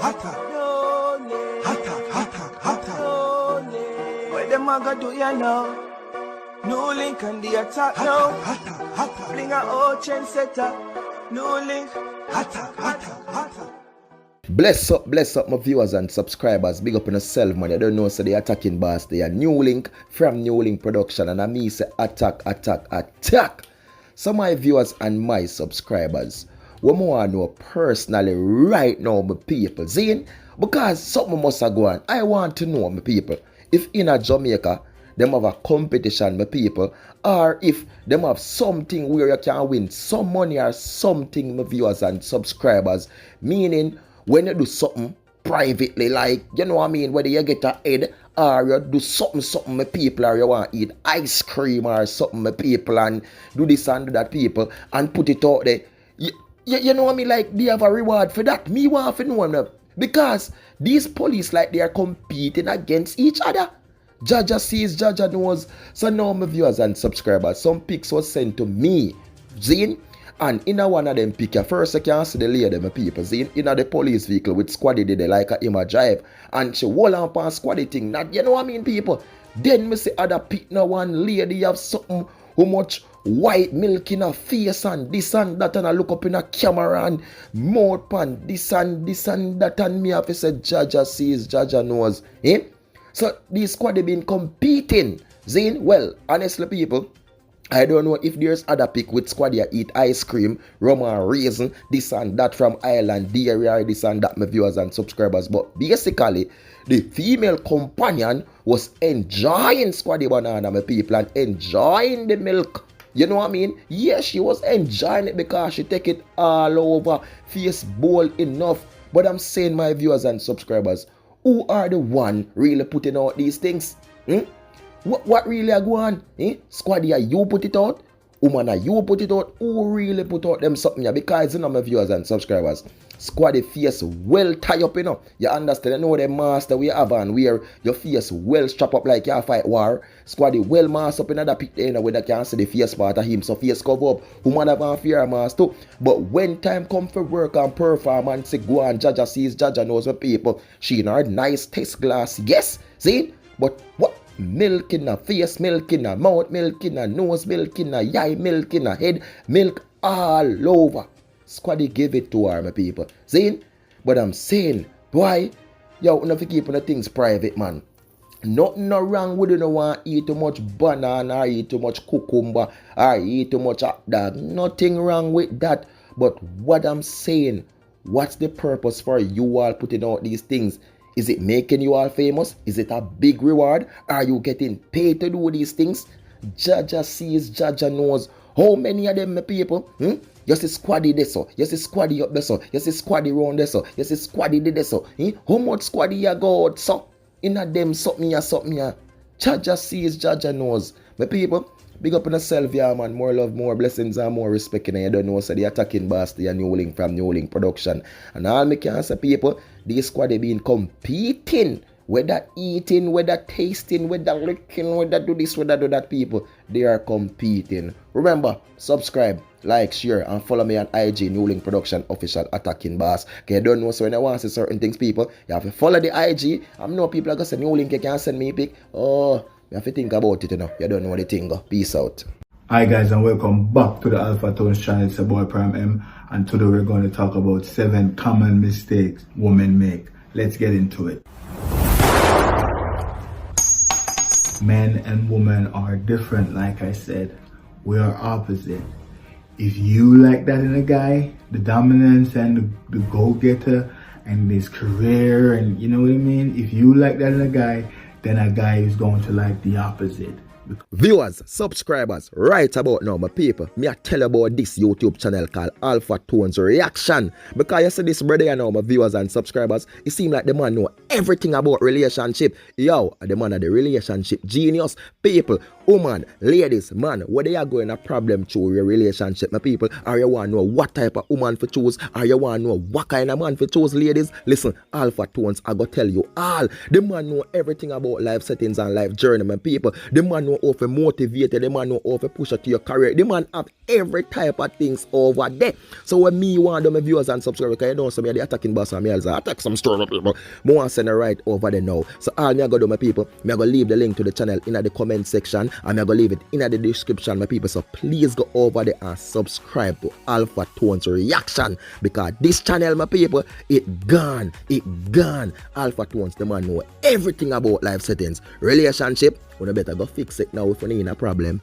What them a go do ya now? NEWLINK and the attack now. Bring a old chain setter. NEWLINK. Bless up my viewers and subscribers. Big up on yourself, man. You don't know, so they attacking boss. They are NEWLINK from NEWLINK Production. And I mean say attack. So my viewers and my subscribers, what more I know personally right now, my people, Zane, because something must have gone. I want to know, my people, if in a Jamaica, them have a competition, my people, or if them have something where you can win some money or something, my viewers and subscribers, meaning when you do something privately, like, you know what I mean, whether you get a head or you do something, my people, or you want to eat ice cream or something, my people, and do this and do that, people, and put it out there. You know what I mean, like, they have a reward for that. Me want to know them, because these police, like, they are competing against each other. Jaja sees, Jaja knows. So now, my viewers and subscribers, some pics was sent to me, Zine, and in a one of them pic, first I can see the lady, my people, Zine, in a the police vehicle with Squaddy did like a him a drive, and she hold on upon Squaddy thing. Now, you know what I mean, people? Then me see other pic, now one lady have something, how much white milk in her face and this and that, and I look up in a camera and mouth pan this and that, and me have to say Jaja sees, Jaja knows, eh? So these squad have been competing, Zane. Well, honestly, people, I don't know if there's other pick with squad you eat ice cream, rum and raisin, this and that from Ireland, dairy, this and that, my viewers and subscribers. But basically, the female companion was enjoying squaddy banana, my people, and enjoying the milk. You know what I mean? Yes, she was enjoying it because she take it all over, face bowl enough. But I'm saying, my viewers and subscribers, who are the one really putting out these things? What really are going on? Squaddy, are you put it out? Woman, are you put it out? Who really put out them something? Because, you know, my viewers and subscribers, Squaddy face well tie up, you know. You understand? You know the master we have on where your face well strap up like you fight war. Squaddy well mask up in another pic there, you know, where they can see the face part of him. So face cover up. Woman have a fear mask too. But when time come for work and perform and say go on, Jaja sees, Jaja knows what people. She in her nice test glass. Yes, see? But what? Milk in her face, milk in her mouth, milk in her nose, milk in her eye, milk in her head, milk all over. Squaddy give it to her, my people. See? But I'm saying, why? Yo, you have to keep the things private, man. Nothing no wrong with you no want to eat too much banana or eat too much cucumber or eat too much hot dog. Nothing wrong with that. But what I'm saying, what's the purpose for you all putting out these things? Is it making you all famous? Is it a big reward? Are you getting paid to do these things? Jaja sees, Jaja knows. How many of them, my people? You see Squaddy this so. You see Squaddy up there so. You see Squaddy round there so. You see Squaddy did this so. How much Squaddy you go out so? In a them something ya. Jaja sees, Jaja knows. My people, big up on yourself, yeah, man. More love, more blessings, and more respect. And you don't know, so the attacking boss, the NEWLINK from NEWLINK Production. And all me can say, people, these squad they been competing. Whether eating, whether tasting, whether licking, whether do this, whether do that, people. They are competing. Remember, subscribe, like, share, and follow me on IG, NEWLINK Production Official Attacking Boss. Okay, you don't know, so when I want to see certain things, people, you have to follow the IG. I know people are going to say, NEWLINK, you can't send me a pic. Oh, you have to think about it, you know. You don't know the thing. Peace out. Hi guys, and welcome back to the Alpha Tones channel. It's your boy Prime M, and today we're going to talk about 7 common mistakes women make. Let's get into it. Men and women are different, like I said. We are opposite. If you like that in a guy, the dominance and the go-getter and his career, and you know what I mean? If you like that in a guy, then a guy is going to like the opposite. Viewers, subscribers, right about now, my people, me I tell you about this YouTube channel called Alpha Tones Reaction. Because you see this brother, you know, my viewers and subscribers, it seems like the man know everything about relationship. Yo, the man of the relationship genius. People, woman, ladies, man, whether you are going a problem through your relationship, my people, or you want to know what type of woman to choose, or you want to know what kind of man to choose, ladies, listen, Alpha Tones, I go tell you all. The man know everything about life settings and life journey, my people. The man know know how to motivate you, the man know how to push you to your career. The man have every type of things over there. So when me want my viewers and subscribers, because you know some of the attacking boss and me also attack some story people. I want to send it right over there now. So all me I go do my people, me I go leave the link to the channel in the comment section and me I go leave it in the description my people. So please go over there and subscribe to Alpha Tones Reaction, because this channel my people, it gone. Alpha Tones, the man know everything about life settings. Relationship, we better go fix it now if you need a problem.